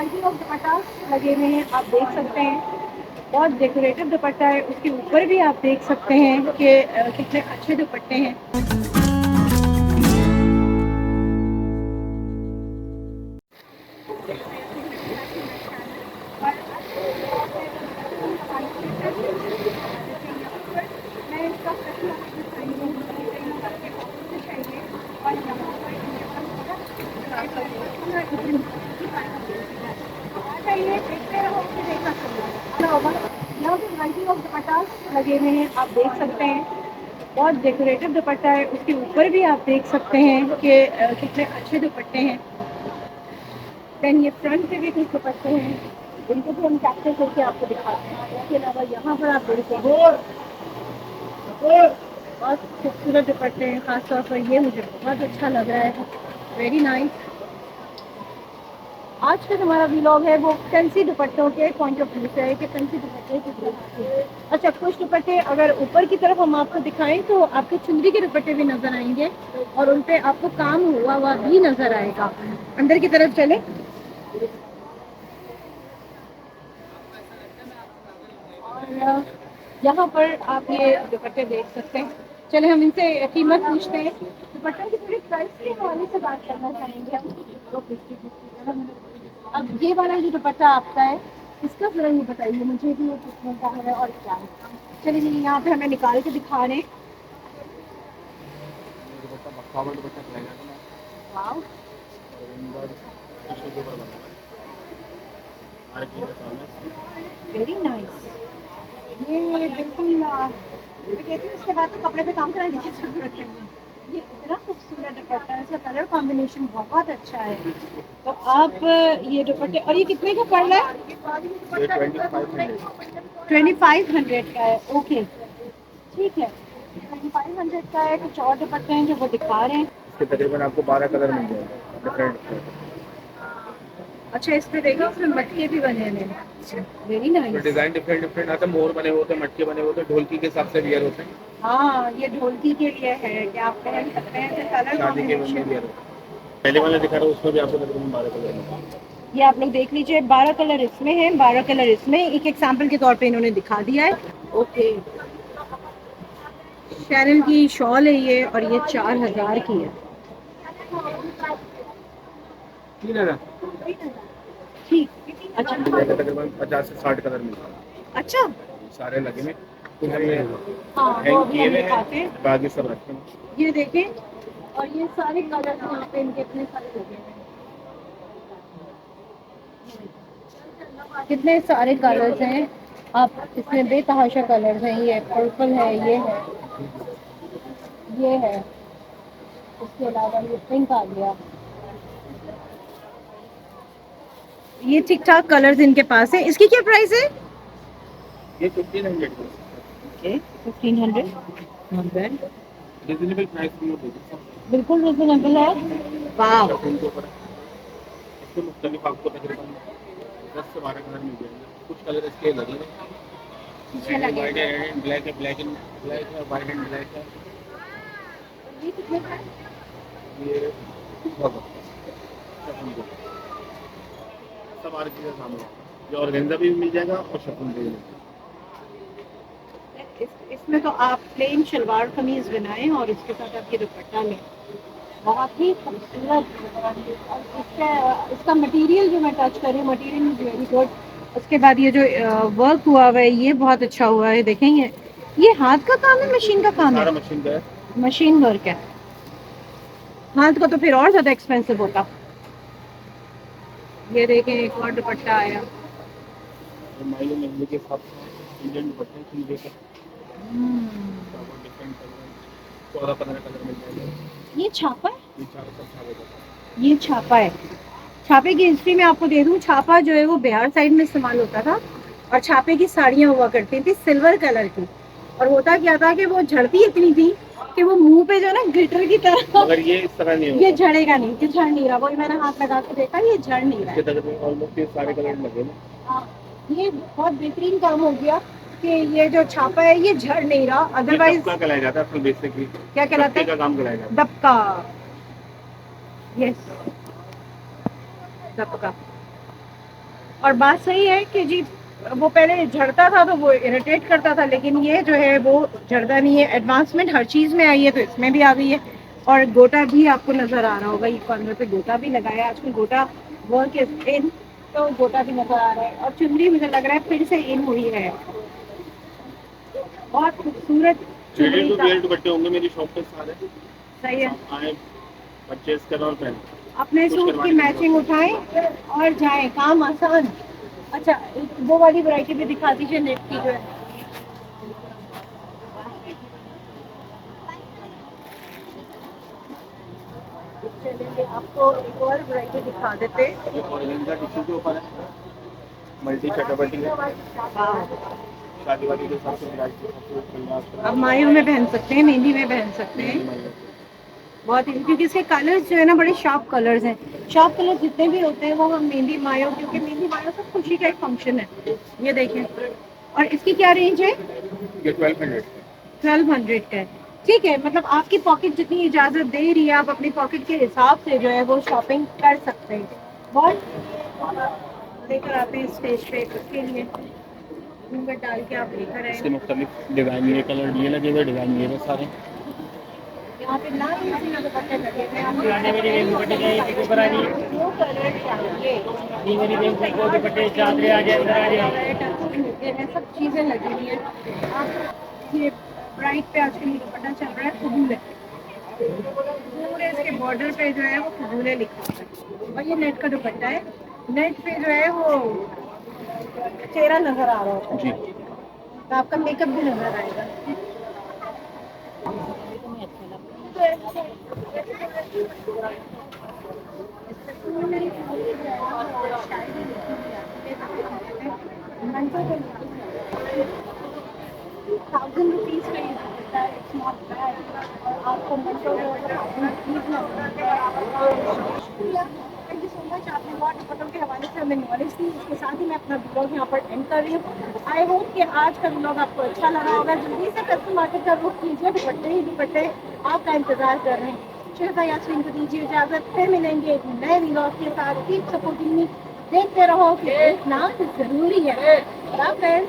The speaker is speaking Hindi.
वैरायटी ऑफ दुपट्टा लगे हुए हैं, आप देख सकते हैं। बहुत डेकोरेटिव दुपट्टा है, उसके ऊपर भी आप देख सकते हैं कि कितने अच्छे दुपट्टे हैं। मैं इसका वैरायटी ऑफ दुपट्टा लगे हुए हैं, आप देख सकते हैं। बहुत डेकोरेटिव दुपट्टा है, उसके ऊपर भी आप देख सकते हैं कि कितने अच्छे दुपट्टे हैं। देन ये फ्रंट पे भी कुछ दुपट्टे हैं, इनको भी हम कैप्चर करके आपको दिखाते हैं। इसके अलावा यहाँ पर आप देखिए बहुत खूबसूरत दुपट्टे हैं, खासतौर पर ये मुझे बहुत अच्छा लग रहा है, वेरी नाइस। आज का हमारा व्लॉग है वो फैंसी दुपट्टों के पॉइंट ऑफ व्यू से है कि फैंसी दुपट्टे किस तरह के हैं। अच्छा, कुछ दुपट्टे अगर ऊपर की तरफ हम आपको दिखाएं तो आपको चुंदरी के दुपट्टे भी नजर आएंगे और उन पे आपको काम हुआ हुआ भी नजर आएगा। अंदर की तरफ चले। और यहाँ पर आप ये दुपट्टे देख सकते हैं। चले हम इनसे कीमत पूछते हैं। दुपट्टे की थोड़ी प्राइस के हवाले से बात करना चाहेंगे हम। अब ये वाला जो दुपट्टा आपका है, इसका जरा ये बताइए मुझे कि ये कितने का है और क्या है। चलिए जी, यहाँ पे हमें निकाल के दिखा रहे हैं। वाव, वेरी नाइस। ये बिल्कुल मैं कहती हूँ इसके बाद तो कपड़े पे काम कराने की जरूरत है। ये इतना खूबसूरत दुपट्टा है, इसका कलर कॉम्बिनेशन बहुत अच्छा है। तो आप ये दुपट्टे, और ये कितने का पड़ रहा है? 2500 का है। ओके, ठीक है, 2500 का है। कुछ और दुपट्टे हैं जो वो दिखा रहे हैं। इसके तकरीबन आपको 12 कलर मिल जाएंगे डिफरेंट। अच्छा, इस पे देखो, इसमें मटके भी बने हैं, very nice. Design different different आते हैं, मोर बने होते हैं, मटके बने होते हैं, ढोलकी के हिसाब से वियर होते हैं। हाँ, ये ढोलकी के लिए है कि आप पहन सकते हैं, तो कलर शादी के में कॉम्बिनेशन। वियर होते हैं। पहले वाला दिखा रहा हूँ उसमें भी आपको तकरीबन 12 कलर मिल जाएंगे। ये आप लोग देख लीजिए, 12 कलर इसमें है, 12 कलर इसमें, एक एग्जाम्पल के तौर पे इन्होंने दिखा दिया है। ओके, शैरल की शॉल है ये, और ये 4000 की है। 3000 ठीक, अच्छा तकरीबन 50 से 60 कलर मिल जाएंगे। अच्छा। सारे लगे में कुछ हमने हाँ, वो हैंग अभी किए हम हुए दिखाते हैं, हैं। बाकी सब रखे हैं। ये देखें, और ये सारे कलर यहाँ पे इनके इतने सारे लगे हैं, कितने सारे कलर्स हैं। आप इसमें बेतहाशा कलर्स हैं, ये पर्पल है, ये है, उसके अलावा ये पिंक आ गया। ये ठीक ठाक कलर्स इनके पास है। इसकी क्या प्राइस है? ये 1500 okay, 1500, not bad, reasonable price भी होती है। बिल्कुल रिजनेबल है। वाह, के ऊपर इसके मुख्तलिफ आपको तकरीबन 10 से 12 कलर मिल जाएंगे। कुछ कलर इसके लगे हैं, पीछे लगे वाइट एंड ब्लैक है, ब्लैक एंड ब्लैक है, वाइट एंड ब्लैक है। ये कितने का है? ये बहुत सब हर चीज़ें सामने ये ऑर्गेन्जा भी मिल जाएगा और शिफॉन भी मिल जाएगा। इसमें तो आप प्लेन शलवार कमीज बनाएं और इसके साथ आप ये दुपट्टा लें, बहुत ही खूबसूरत। और इसका मटेरियल जो मैं टच कर रही हूँ, मटेरियल इज वेरी गुड। उसके बाद ये जो वर्क हुआ हुआ है, ये बहुत अच्छा हुआ है। देखें, ये हाथ का काम है, मशीन का काम सारा है? मशीन का है। मशीन वर्क है। हाथ का तो फिर और ज्यादा एक्सपेंसिव होता। ये देखें, एक और दुपट्टा आया। माइलो महंगे के हिसाब से इंडियन दुपट्टे की देखा डिफरेंट कलर 14-15 कलर मिल जाएंगे। ये छापा है? ये चारों सब छापे का ये छापा है। छापे की हिस्ट्री में आपको दे दूं, छापा जो है वो बिहार साइड में इस्तेमाल होता था, और छापे की साड़ियाँ हुआ करती थी सिल्वर कलर की। और होता क्या था कि वो झड़ती इतनी थी कि वो मुंह पे जो है ना ग्लिटर की तरह, मगर ये इस तरह नहीं होगा। ये झड़ेगा नहीं, ये झड़ नहीं रहा। वही मैंने हाथ लगा के देखा, ये झड़ नहीं रहा इसके है। तकरीबन ऑलमोस्ट ये सारे कलर लगे ना। हाँ, ये बहुत बेहतरीन काम हो गया कि ये जो छापा है ये झड़ नहीं रहा, ये अदरवाइज। दबका कहलाया जाता है बेसिकली। क्या कहलाता है? का काम कहलाया जाता दबका, यस, दबका। और बात सही है कि जी वो पहले झड़ता था तो वो इरिटेट करता था, लेकिन ये जो है वो झड़ता नहीं है। एडवांसमेंट हर चीज़ में आई है तो इसमें भी आ गई है। और गोटा भी आपको नज़र आ रहा होगा, ये कॉर्नर पे गोटा भी लगाया है आजकल। गोटा वर्क इज इन, तो गोटा भी नज़र आ रहा है। और चुनरी मुझे लग रहा है फिर से इन हुई है, बहुत खूबसूरत रेडी चुनरी टू का। वेयर दुपट्टे होंगे मेरी शॉप पे सारे। सही है, आप आए, परचेज करें और पहने, अपने कुछ सूट की करवाने की मैचिंग जरूरत उठाएं और जाएं, काम आसान। अच्छा, एक वो वाली वैरायटी भी दिखा दीजिए नेट की जो है। चलिए आपको एक और वैरायटी दिखा देते। नहीं। ये ऑर्गेन्जा टिश्यू के ऊपर है, मल्टी चटापटी है, शादी वादी के हिसाब से ब्राइड के हिसाब से अब मायों में पहन सकते हैं, मेहंदी में पहन सकते हैं। बहुत ही, क्योंकि इसके कलर्स जो है ना बड़े शार्प कलर्स हैं। शार्प कलर जितने भी होते हैं वो हम मेहंदी मायो, क्योंकि मेहंदी मायो सब खुशी का एक फंक्शन है। ये देखें, और इसकी क्या रेंज है? ये 1200। 1200 का है। ठीक है, मतलब आपकी पॉकेट जितनी इजाज़त दे रही है, आप अपनी पॉकेट के हिसाब से जो है वो शॉपिंग कर सकते हैं। बहुत लेकर आते हैं स्टेज पे उसके लिए, घूंघट डाल के आप लेकर इसके आए। मुख्तलिफ डिज़ाइन, ये कलर ये लगे हुए, डिज़ाइन ये हुए सारे। यहाँ पे लाइन से दुपट्टे लगे हुए हैं। आप जो कलर चाहिए दुपट्टे चादरे आ जाए, सब चीज़ें लगी हुई हैं। आप ये ब्राइट पे आजकल ये दुपट्टा चल रहा है, फुदूल है। पूरे इसके बॉर्डर पे जो है वो फुदूले लिखा है, और ये नेट का दुपट्टा है। नेट पे जो है वो चेहरा नजर आ रहा होता जी। है, तो आपका मेकअप भी नजर आएगा। थाउजेंड रुपीज का ये दुपट्टा है, इट्स नॉट बैड। और आपको Manto thank you so much, आपने बहुत दुपट्टों के हवाले से हमें नॉलेज दी। इसके साथ ही मैं अपना ब्लॉग यहाँ पर एंड कर रही हूँ। आई होप कि आज का ब्लॉग आपको अच्छा लगा होगा। जल्दी से कस्टम मार्केट का रुख कीजिए, दुपट्टे ही दुपट्टे आपका इंतजार कर रहे हैं। शिल्पा यास्मीन को दीजिए इजाजत, फिर मिलेंगे एक नए व्लॉग के साथ। कीप सपोर्टिंग मी, देखते रहो कि देखना जरूरी है। अल्लाह हाफ़िज़।